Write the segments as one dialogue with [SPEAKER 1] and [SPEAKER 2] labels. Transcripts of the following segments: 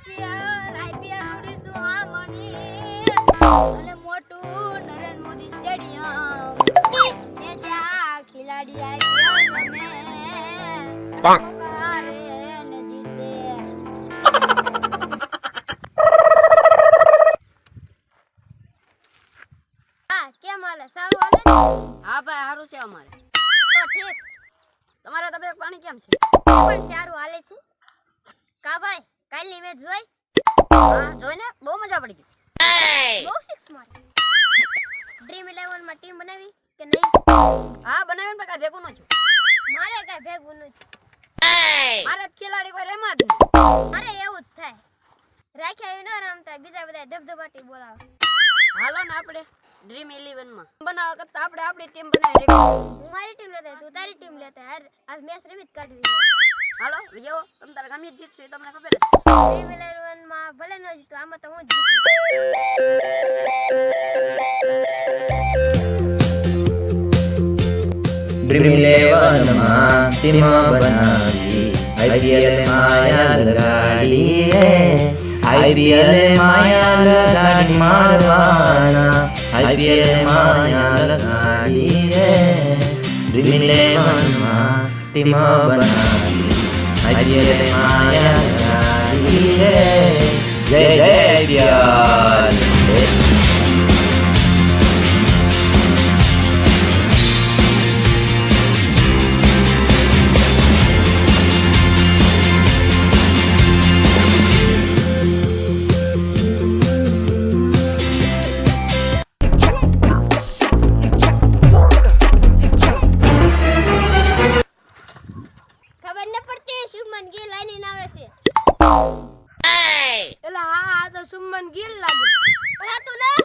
[SPEAKER 1] IPL ઉડીશું હામણી અને મોટું Narendra Modi stadium એ જ્યાં ખિલાડી આઈપીએલ રમે હારે ને જીતે. કેમ હાલે? સારું હાલે?
[SPEAKER 2] હા ભાઈ સારું છે અમારે.
[SPEAKER 1] તો ઠીક.
[SPEAKER 2] તમારે તબિયત પાણી કેમ છે?
[SPEAKER 1] પણ સારું હાલે છે. કા ભાઈ કાલની મેચ જોઈ?
[SPEAKER 2] હા જોઈને બહુ મજા પડી ગઈ.
[SPEAKER 1] બહુ સિક્સ મારી. ડ્રીમ 11 માં ટીમ બનાવી કે નહીં?
[SPEAKER 2] હા બનાવીને પણ કાંઈ ભેગું નથી.
[SPEAKER 1] મારે કાંઈ ભેગું નથી.
[SPEAKER 2] મારે જ ખેલાડી કોઈ રમ્યા જ નહીં.
[SPEAKER 1] મારે એવું જ થાય. રાખ્યા એવું ન રમતા બીજા બધા ધબધબાટી બોલાવે.
[SPEAKER 2] હાલો ને આપણે ડ્રીમ 11 માં બનાવવા કરતા આપણે આપણી ટીમ બનાવી રમી.
[SPEAKER 1] હું મારી ટીમ લેતા તું તારી ટીમ લેતા યાર આજ મેચ રમી જ કાઢવી છે.
[SPEAKER 2] હાલો વિયો તમ તારે ગમે જીતશું એ તમને ખબર છે.
[SPEAKER 1] ડ્રીમ 11 માં ભલે ન જીતું આમાં તો હું જ જીતીશ.
[SPEAKER 3] ડ્રીમ 11 માં ટીમ બનાવી આઈપીએલ માયા લગાડી રે આઈપીએલ માયા લગાડી મારવાના આઈપીએલ માયા લગાડી રે ડ્રીમ 11 માં ટીમ બનાવી આઈપીએલ માયા લગાડી રે જય જય આઈપીએલ.
[SPEAKER 1] ખબર ન પડતી શુભમન ગિલ લાઈન આવે છે.
[SPEAKER 4] એલા હા તો સુમન ગિલ લાગે.
[SPEAKER 1] પણ આ તું ના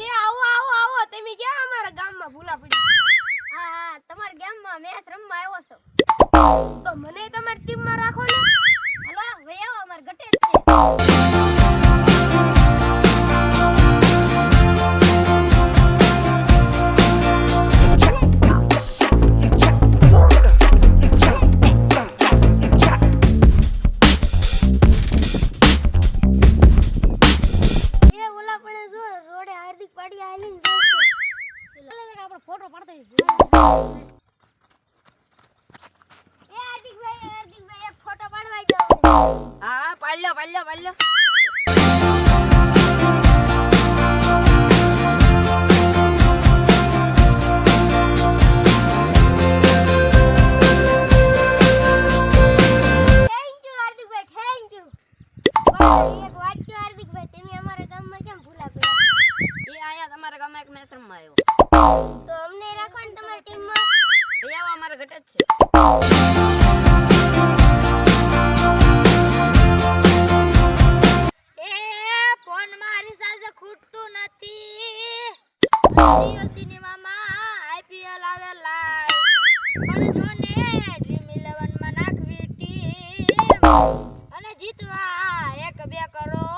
[SPEAKER 4] એ આવો આવો આવો તમે ક્યાં અમારા ગામમાં ભૂલા પડી?
[SPEAKER 1] હા તમારા ગામમાં મેચ રમવા આવ્યો છો.
[SPEAKER 4] તો મને તમારી ટીમમાં રાખો ને.
[SPEAKER 1] હલો ભાઈ આવો અમાર ગટે જ છે. એ ઓલા પડે જો રોડે હાર્દિક પાડિયા આલીને જાય છે. આપણે ફોટો પાડતા એ હાર્દિકભાઈ એક ફોટો પાડવા જાવ.
[SPEAKER 2] હા પાલ્યો પાલ્યો પાલ્યો.
[SPEAKER 1] થેન્ક યુ હાર્દિકભાઈ થેન્ક યુ. એક વાત છે હાર્દિકભાઈ તમે અમારા ગામમાં કેમ ભૂલા પડ્યા?
[SPEAKER 2] એ આયા તમારા ગામમાં એક મેચ રમવા આવ્યો.
[SPEAKER 1] તો અમને રાખો ને તમારી ટીમમાં.
[SPEAKER 2] એ આવો અમારા ઘટે જ છે.
[SPEAKER 1] એ ફોનમાં રિચાર્જ ખૂટતું નથી. જીઓ સિનેમામાં આઈપીએલ આવે લાઈવ. પણ જો ને ડ્રીમ 11 માં નાખવી ટીમ અને જીતવા 1-2 કરોડ.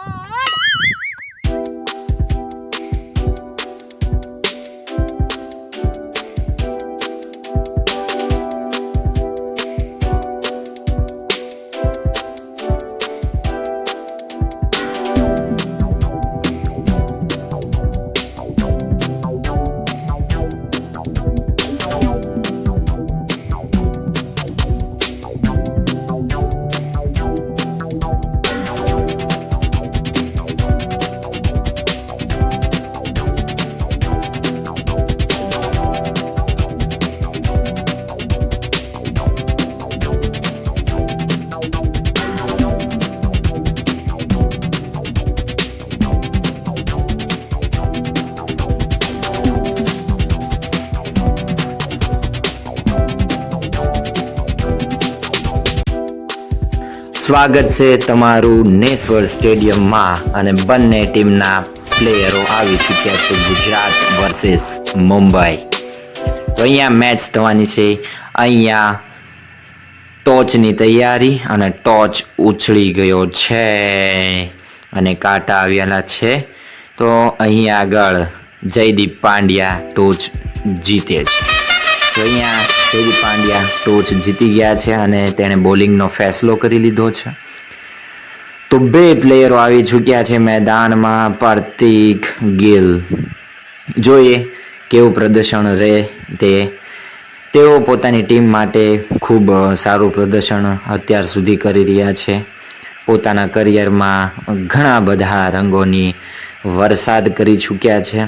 [SPEAKER 3] સ્વાગત છે તમારું નેસવર સ્ટેડિયમમાં અને બંને ટીમના પ્લેયરો આવી ચૂક્યા છે ગુજરાત વર્સેસ મુંબઈ. તો અહીંયા મેચ થવાની છે. અહીંયા ટોચની તૈયારી અને ટોચ ઉછળી ગયો છે અને કાંટા આવેલા છે. તો અહીંયા આગળ જયદીપ પાંડ્યા ટોચ જીતે છે. તો અહીંયા જયદીપ પાંડ્યા ટોચ જીતી ગયા છે અને તેણે બોલિંગનો ફેસલો કરી લીધો છે. તો 2 પ્લેયરો આવી ચૂક્યા છે મેદાનમાં. પ્રતિક ગિલ, જોઈએ કેવું પ્રદર્શન રહે તે. તેઓ પોતાની ટીમ માટે ખૂબ સારું પ્રદર્શન અત્યાર સુધી કરી રહ્યા છે. પોતાના કરિયરમાં ઘણા બધા રંગોની વરસાદ કરી ચૂક્યા છે.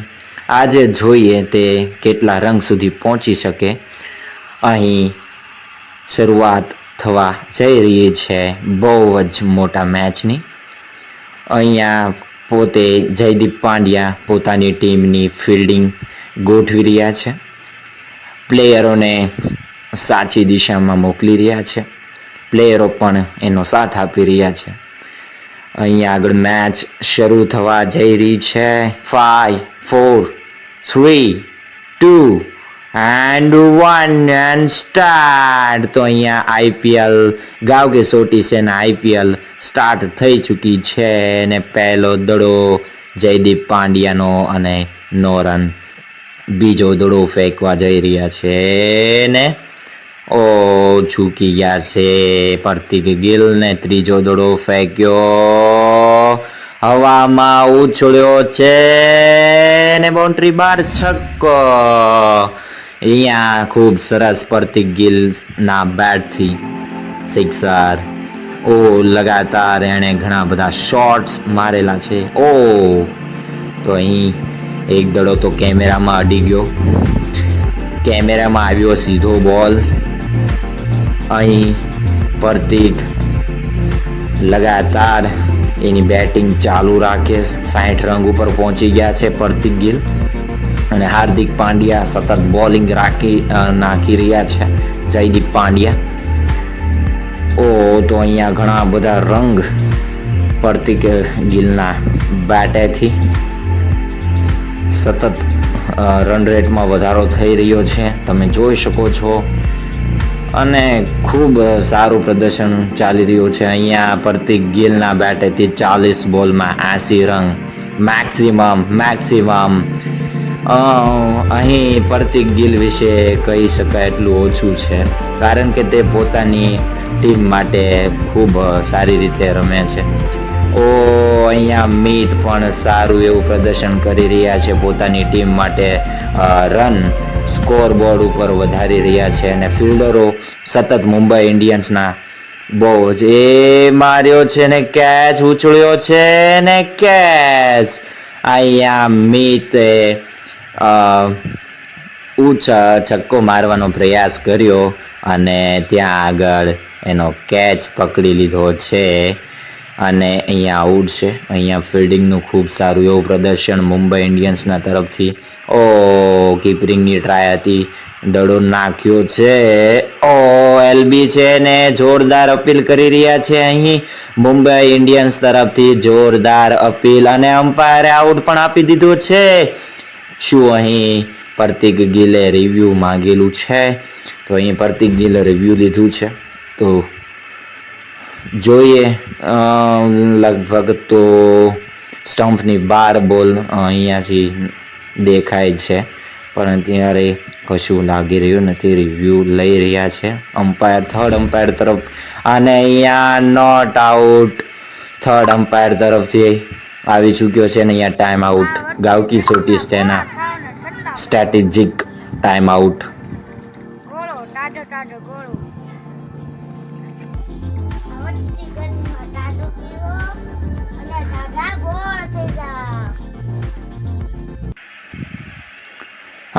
[SPEAKER 3] આજે જોઈએ તે કેટલા રંગ સુધી પહોંચી શકે. અહીં શરૂઆત થવા જઈ રહી છે બહુ જ મોટા મેચની. અહીંયા પોતે જયદીપ પાંડ્યા પોતાની ટીમની ફિલ્ડિંગ ગોઠવી રહ્યા છે. પ્લેયરોને સાચી દિશામાં મોકલી રહ્યા છે. પ્લેયરો પણ એનો સાથ આપી રહ્યા છે. અહીંયા આગળ મેચ શરૂ થવા જઈ રહી છે. 5 4 3 2 and 1 and start. તો અહીંયા આઈપીએલ ગાવ કે સોટી સેના આઈપીએલ સ્ટાર્ટ થઈ ચૂકી છે ને પહેલો દડો જયદીપ પાંડ્યાનો અને 9 રન. બીજો દડો ફેંકવા જઈ રહ્યા છે ને ચૂકી ગયા છે પ્રતિક ગિલ ને. ત્રીજો દડો ફેંક્યો, હવામાં ઉછળ્યો છે ને બાઉન્ડ્રી બહાર, છક્કો. અહીંયા ખૂબ સરસ પ્રતિક ગિલ ના બેટથી સિક્સર. લગાતાર એણે ઘણા બધા શોટ્સ મારેલા છે. તો અહીં એક દડો તો કેમેરામાં અડી ગયો, કેમેરામાં આવ્યો સીધો બોલ. અહીં પ્રતિક લગાતાર એની બેટિંગ ચાલુ રાખે. 60 રન ઉપર પહોંચી ગયા છે પ્રતિક ગિલ અને હાર્દિક પાંડ્યા સતત બોલિંગ નાખી રહ્યા છે. જયદીપ પાંડ્યા. તો અહીંયા ઘણા બધા રંગ પ્રતિક ગિલના બેટેથી. સતત રન રેટમાં વધારો થઈ રહ્યો છે, તમે જોઈ શકો છો. અને ખૂબ સારું પ્રદર્શન ચાલી રહ્યું છે. અહીંયા પ્રતિક ગિલના બેટેથી 40 બોલમાં 80 રન મેક્સિમમ. અહીં પ્રતિક ગિલ વિશે કહી શકાય એટલું ઓછું છે, કારણ કે તે પોતાની ટીમ માટે ખૂબ સારી રીતે રમે છે. અહીંયા મિત પણ સારું એવું પ્રદર્શન કરી રહ્યા છે. પોતાની ટીમ માટે રન સ્કોર બોર્ડ ઉપર વધારી રહ્યા છે અને ફિલ્ડરો સતત મુંબઈ ઇન્ડિયન્સના બહુ જ માર્યો છે ને કેચ ઉછળ્યો છે ને કેચ. અહીંયા મિતે છક્કો મારવાનો પ્રયાસ કર્યો અને ત્યાં આગળ એનો કેચ પકડી લીધો છે અને અહીંયા આઉટ છે. અહીંયા ફિલ્ડિંગનું ખૂબ સારું એવું પ્રદર્શન મુંબઈ ઇન્ડિયન્સના તરફથી. કીપરિંગની ટ્રાય હતી, દડો નાખ્યો છે. એલબી છે ને જોરદાર અપીલ કરી રહ્યા છે અહીં મુંબઈ ઇન્ડિયન્સ તરફથી. જોરદાર અપીલ અને અમ્પાયરે આઉટ પણ આપી દીધો છે. શું અહીં પ્રતિક ગિલે રિવ્યૂ માંગેલું છે? તો અહીં પ્રતિક ગિલે રિવ્યૂ લીધું છે. તો જોઈએ, લગભગ તો સ્ટમ્પની 12 બોલ અહીંયાથી દેખાય છે, પણ અત્યારે કશું લાગી રહ્યું નથી. રિવ્યૂ લઈ રહ્યા છે થર્ડ અમ્પાયર તરફ અને અહીંયા નોટ આઉટ થર્ડ અમ્પાયર તરફથી આવી ચૂક્યો છે. અને અહીંયા ટાઈમ આઉટ, ગાવકી સોટી સ્ટેના સ્ટ્રેટેજિક ટાઈમ આઉટ.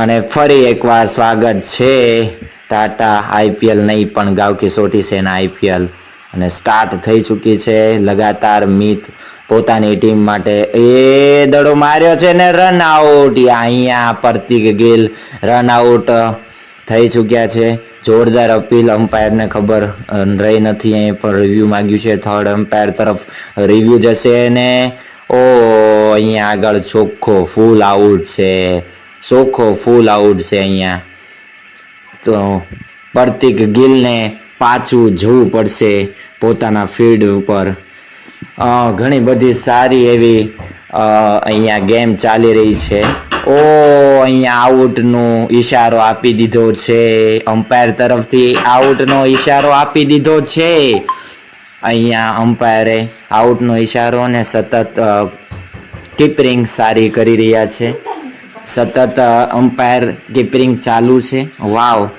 [SPEAKER 3] અને ફરી એકવાર સ્વાગત છે ટાટા આઈપીએલ નહીં પણ ગાવકી સોટી સેના આઈપીએલ અને સ્ટાર્ટ થઈ ચૂકી છે. લગાતાર મિત પોતાની ટીમ માટે દડો માર્યો છે ને રન આઉટ. અહીંયા પ્રતિક ગિલ રન આઉટ થઈ ચૂક્યા છે. જોરદાર અપીલ, અમ્પાયરને ખબર રહી નથી, અહીં પણ રિવ્યૂ માંગ્યું છે. થર્ડ અમ્પાયર તરફ રિવ્યૂ જશે ને અહીંયા આગળ ચોખ્ખો ફૂલ આઉટ છે. અહીંયા તો પ્રતિક ગિલને પાછું જવું પડશે પોતાના ફિલ્ડ ઉપર. ઘણી બધી સારી એવી અહીંયા ગેમ ચાલી રહી છે. અહીંયા આઉટનો ઈશારો આપી દીધો છે, અમ્પાયર તરફથી આઉટનો ઈશારો આપી દીધો છે. અહીંયા અમ્પાયરે આઉટનો ઈશારો અને સતત કીપરિંગ સારી કરી રહ્યા છે. સતત અમ્પાયર કીપરિંગ ચાલુ છે. વાવ,